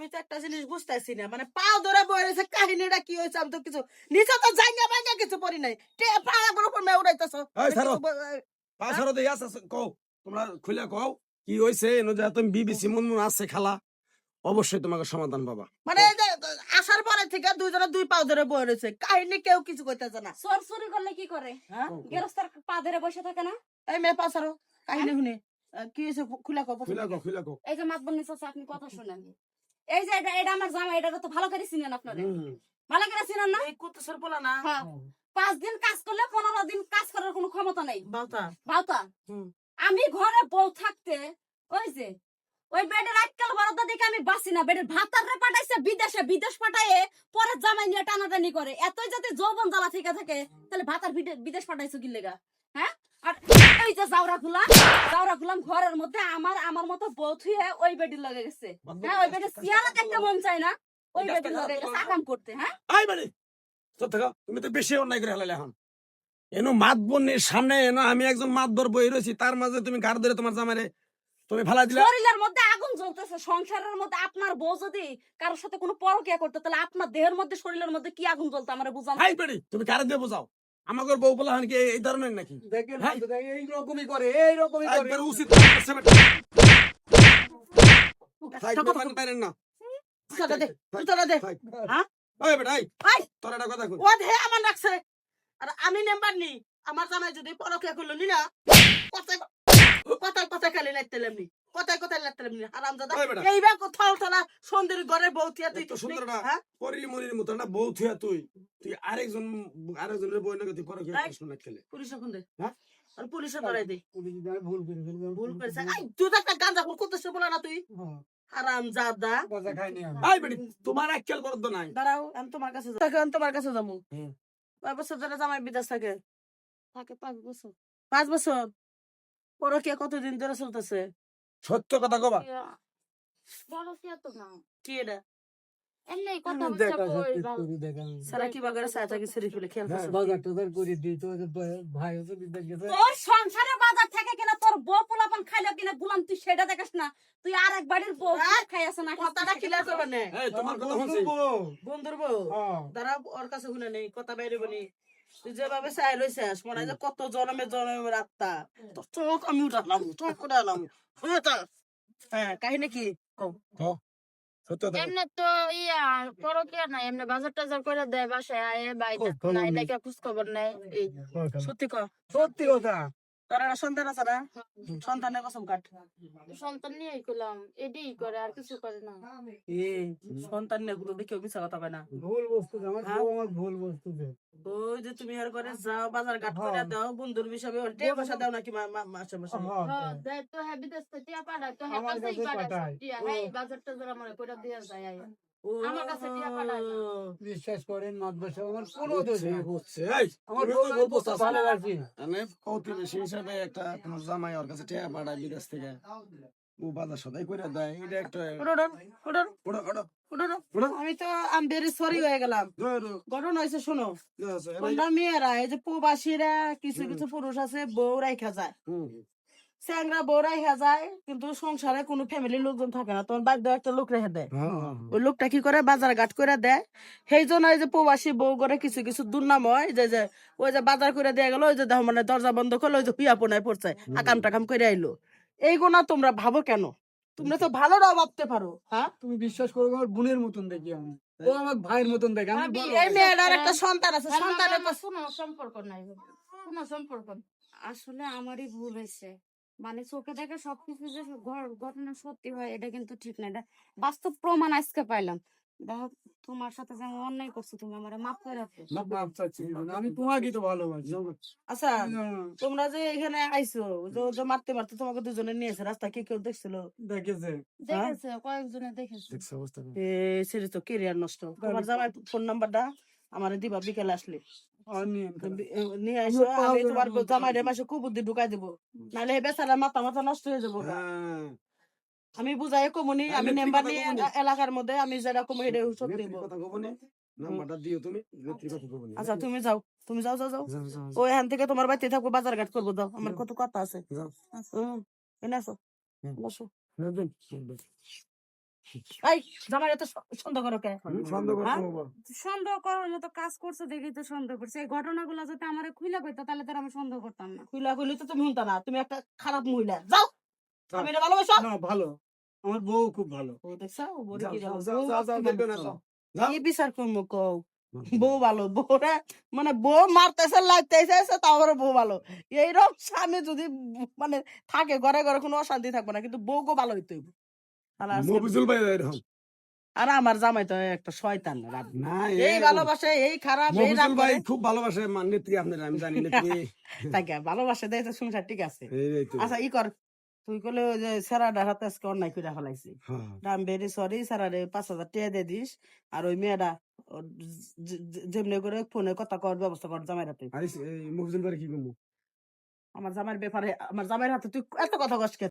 আমি তো একটা জিনিস বুঝতেছি না, মানে পা ধরে বয়ে রয়েছে, কাহিনীটা কি হয়েছে আমি তো কিছু নিচে তো জায়গা বাইগা কিছু পড়ি নাই, পাড়ার উপর মেয়ে উড়াইতেছ। এই ছাড়ো, পা ছাড়ো দিয়ে আছে কও, তোমরা খুলে কও কি হইছে। এনো যে তুমি বিবিসি মন আছে খালা, অবশ্যই তোমাকে সমাধান পাবা। মানে এই যে আসার পরে থেকে দুইজনে দুই পা ধরে বয়ে রয়েছে, কাহিনী কেউ কিছু কইতেছে না। চোর চুরি করলে কি করে? হ্যাঁ গেরস্তার পা ধরে বসে থাকে না? এই মেয়ে পা ছাড়ো, কাহিনী শুনে কি হয়েছে খুলে কও। খুলে কও, খুলে কও। এই যে মাতবর নিচে আপনি কথা শুনেন, এই যে এটা আমার জামা, এটা তো ভালো করে চিনেন আপনারা, ভালো করে চিনেন না? এই কুত্তসর বলা না। হ্যাঁ, 5 দিন কাজ করলে 15 দিন কাজ করার কোনো ক্ষমতা নেই। বাউতা বাউতা, হুম। আমি ঘরে বউ থাকতে ওই যে ওই বেডের আজকাল বড়দা দেখে আমি বাসি না, বেডের ভাতারে পাঠাইছে বিদেশে, বিদেশ পাঠায়ে পরে জামাই নিয়ে টানাটানি করে। এতই যদি যৌবন জ্বালা থেকে থাকে তাহলে ভাতার বিদেশ পাঠাইছো কি লেগা? হ্যাঁ, আর এই যে জাউরা গুলাম ঘরের মধ্যে আমার মতো বউ থুয়ে ওই বেডি লাগে গেছে। হ্যাঁ, ওই বেডে সিয়ারা দেখতে মন চায় না, ওই বেডি লাগে গেছে আকাম করতে। হ্যাঁ, আই মানে তো থাকো, তুমি তো বেশি অন্যায় করে হেলালে এখন। এনো মাত বোনের সামনে এনো আমি একজন মাতবর বই রয়েছি, তার মাঝে তুমি গাড় ধরে তোমার জামাইরে তুমি ফেলা দিলা। শরীরের মধ্যে আগুন জ্বলতেছে, সংসারের মধ্যে আপনার বউ যদি কারোর সাথে কোনো পরকিয়া করতে তাহলে আপনার দেহের মধ্যে শরীরের মধ্যে কি আগুন জ্বলতো আমারে বুঝান। হাই বেড়ি, তুমি কারে দিয়ে বোঝাও? আমাদের বউ বলা কি এই ধরনের নাকি? দেখেন হ্যাঁ? এই রকমই করে, এই রকমই করে। একবার উচিত করছে বেটা। থাকবে পারেন পারেন না। জুতোটা দে, জুতোটা দে। থাক। হ্যাঁ ওই বেটা এই, এই তোর একটা কথা কই। ও ধে আমার রাখছে, আর আমি নাম্বার নি। আমার জামাই যদি পরকিয়া করলো নি না, কথায় কথায় কথায় খালি লাগতে লেমনি, কথায় কথায় লাগতে লেমনি হারামজাদা। ওই বেটা। এইবার কোথাও তোলা সুন্দর ঘরের বউ থিয়া তুই এত সুন্দর না হ্যাঁ পরি মরির মতো না বউ থুয়া তুই আরেকজনের বই নাকি তুই পরে কি এই। প্রশ্ন না খেলে। পুলিশে ফোন দে, হ্যাঁ? আর পুলিশে ধরাই দে। পুলিশ যদি আমি ভুল করে ফেললাম, ভুল করেছে, এই তুই তো একটা গাঁজা ভুল করতেছ বলা না তুই, হ্যাঁ, হারামজাদা। গজা খাইনি আমি। আই বেটি তোমার আক্কেল বরদ নাই। দাঁড়াও আমি তোমার কাছে যাবো, আমি তোমার কাছে যাবো। হুম। 5 বছর ধরে জামাই বিদেশ থাকে, 5 বছর, 5 বছর পরকিয়া কতদিন ধরে চলতেছে? সত্য কথা কবা। পরকিয়া তো না, কি এটা এমনি কথা বলছে দেখা কই সত্যি বাবা। করে দেখা। সারা কি বাগারে সাথে ছেড়ে ফেলে খেয়াল করছো? বাজার টাজার করে দিই তো, ভাই হচ্ছে বিদেশ গেছে। তোর সংসারে বাজার থেকে কিনা তোর বউ পোলাপান খাইলো কিনা গুলাম, তুই সেটা দেখাস না। তুই আর এক বাড়ির বউ খাই আছে না, কথাটা ক্লিয়ার করবে না। এই তোমার কথা শুনছি। বন্ধুর বউ হ্যাঁ। দাঁড়া, ওর কাছে শুনে নেই, কথা বাইরে বনি। তুই যেভাবে চাই রয়েছিস মনে হয় যে কত জনমে জনমের আত্মা, তোর চোখ আমি উঠালাম, চোখ উঠালাম। হ্যাঁ, কাহিনী কি কও? কও, সত্য কথা। এমনি তো ইয়া পরকিয়া নাই, এমনি বাজার টাজার করে দেয় বাসায় আয়ে বাইরে খবর নাই, নেই। দেখে খোঁজ খবর নেই। এই সত্যি ক, সত্যি কথা। তোর একটা সন্তান আছে না? সন্তানের কসম কাট। সন্তান নিয়েই করলাম, এটাই করে আর কিছু করে না। সন্তান নিয়ে গুলো দেখেও মিশা কথা পায় না। ভুল বস্তু আমার হ্যাঁ? বউ আমার ভুল বস্তু দে। ওই যে তুমি আর করে যাও বাজার ঘাট করে হ্যাঁ। দাও, বন্ধুর হিসাবে ওটে বসা দাও নাকি মাসে মাসে? হ্যাঁ, দেয় তো হ্যাঁ, বিদেশ থেকে টিয়া পাঠায় তো হ্যাঁ, আমার কাছেই কাছে পাঠায় পাঠায়। সব টিয়া। হ্যাঁ, বাজার টাজার আমার কইরা দিয়া যায় আয়া। ও, আমার কাছে টিয়া পাঠায় না। বিশ্বাস করেন মাদ্রাসা আমার কোনো দোষ বুঝছে, নেই। বুঝছে। এই, আমার তুমি বউ তো আমি বলবো চাচা। ভালোবাসি। মানে প্রতিবেশী হিসাবে একটা তোমার জামাই ওর কাছে টিয়া পাঠায় বিদেশ থেকে, ও বাজার সদাই করে দেয়, এটা একটা ওঠো, ওঠো, ওঠো, ওটা ওটা ওঠো, ওঠো। ওটা আমি তো আমি ভেরি সরি হয়ে গেলাম। ধরো, ঘটনা হয়েছে শোনো, ধরো, তোমরা মেয়েরা এই যে প্রবাসীরা কিছু কিছু পুরুষ আছে বউ রাইখা যায়, হুম, স্যাংরা বউ রাইখা যায়, কিন্তু সংসারে কোনো ফ্যামিলির লোকজন থাকে না, তোমার বাড়িতে একটা লোক রেখে দেয়। হ্যাঁ, ওই লোকটা কি করে বাজার ঘাট করে দেয়, সেই জন্য এই যে প্রবাসী বউ করে কিছু কিছু দুর্নাম হয়, যে ওই যে বাজার করে দিয়ে গেল, ওই যে দেখো মানে দরজা বন্ধ করলো, ওই যে হুইয়া পোনায় পড়ছে, আকাম টাকাম করে আইলো। এইগুলা তোমরা ভাবো কেন? তোমরা তো ভালোটাও ভাবতে পারো। হ্যাঁ, তুমি বিশ্বাস করো আমার বোনের মতন দেখি আমি, ও আমার ভাইয়ের মতন দেখে আমি ভাবি, বড় এই ভাই। মেয়েটার একটা সন্তান আছে, হ্যাঁ, সন্তানের আমার কোনো সম্পর্ক নাই, কোনো সম্পর্ক নাই। আসলে আমারই ভুল হয়েছে, মানে চোখে দেখে সবকিছু যে ঘটনা সত্যি হয় এটা কিন্তু ঠিক না, এটা বাস্তব প্রমাণ আজকে পাইলাম। দেখো, তোমার সাথে যে আমি অন্যায় করছি তুমি আমার মাফ করে রাখো। না, মাপ চাচ্ছি না, আমি তোমাকে তো ভালোবাসি। আচ্ছা, না, তোমরা যে এখানে আইছো, যে মারতে মারতে তোমাকে দুজনে নিয়েছে, রাস্তা কি কেউ দেখছিল? দেখেছে দেখেছে, কয়েকজনে দেখেছে। দেখছো অবস্থা কেমন? এ সেটা তো কেরিয়ার নষ্ট। তোমার জামাই ফোন নাম্বারটা আমারে দিবা বিকেলে আসলে, আর নিয়ে নিয়ে আসো। আমি তোমার জামাই রে মাসে কুবুদ্ধি ঢুকাই দেবো, নাহলে এই বেচারা মাথা মাথা নষ্ট হয়ে যাবো। হ্যাঁ, আমি বুঝাই কমুনি, আমি নেত্রী নেম্বার কথা নিয়ে কমুনি। এলাকার মধ্যে আমি যেটা কমু এটা সত্যি নেত্রীর দেবো। কথা কব নে, নাম্বারটা দিও তুমি, নেত্রীর কথা কব নে। আচ্ছা তুমি যাও, তুমি যাও যাও যাও, যাও, যাও, ও এখান থেকে তোমার বাড়িতে থাকবো, বাজার ঘাট করবো, দাও আমার কত কথা আছে। যাও। এনে আসো, হুম। বসো। যাও। এই জামাই এত সন্দেহ করো কে? সন্দেহ হ্যাঁ? করতে হবো। সন্দেহ করার মতো কাজ করছে দেখেই তো সন্দেহ করছে। এই ঘটনাগুলো যদি আমার খুইলা কইতো তাহলে তো আর আমি সন্দেহ করতাম না। খুইলা খুইলি তো তুমি শুনতা না, তুমি একটা খারাপ মহিলা। যাও, আমি এটা ভালোবাসো। না ভালো, আমার বউ খুব ভালো। ও দেখছো, ও বলে যাও, কি যাও, বলে, যাও, বউ যাও, যাও, দেখবে না, যাও। যাও। কি বিচার করবো কও? বউ ভালো, বউরা মানে বউ মারতেছে লাগতেছে তারপরে বউ ভালো। এইরকম স্বামী যদি মানে থাকে ঘরে ঘরে কোনো অশান্তি থাকবে না, কিন্তু বউ গো ভালো হইতে হইব। আর আজকে মফিজুল ভাই এরকম আর আমার জামাই তো একটা শয়তান না রাব। না, এই ভালোবাসে, এই খারাপ, এই রাগ মফিজুল ভাই করে। খুব ভালোবাসে নেত্রী আপনার, আমি জানি নেত্রী। তাকে ভালোবাসে দেয় তো সংসার ঠিক আছে। এই তো। আচ্ছা ই কর, তুই কলে ওই যে স্যারাডার হাতে আজকে অন্যায় করে ফেলাইছি, হ্যাঁ। আই এম ভেরি সরি, স্যারারে 5,000 টাকা দিয়ে দিস। আর ওই মেয়েটা ওর যেমনি করে ফোনে কথা কর ব্যবস্থা কর জামাই হাতে। আরে এই মফিজুল ভাই কি করবো? আমার জামাইয়ের ব্যাপারে আমার জামাইয়ের হাতে তুই এত কথা কস কে?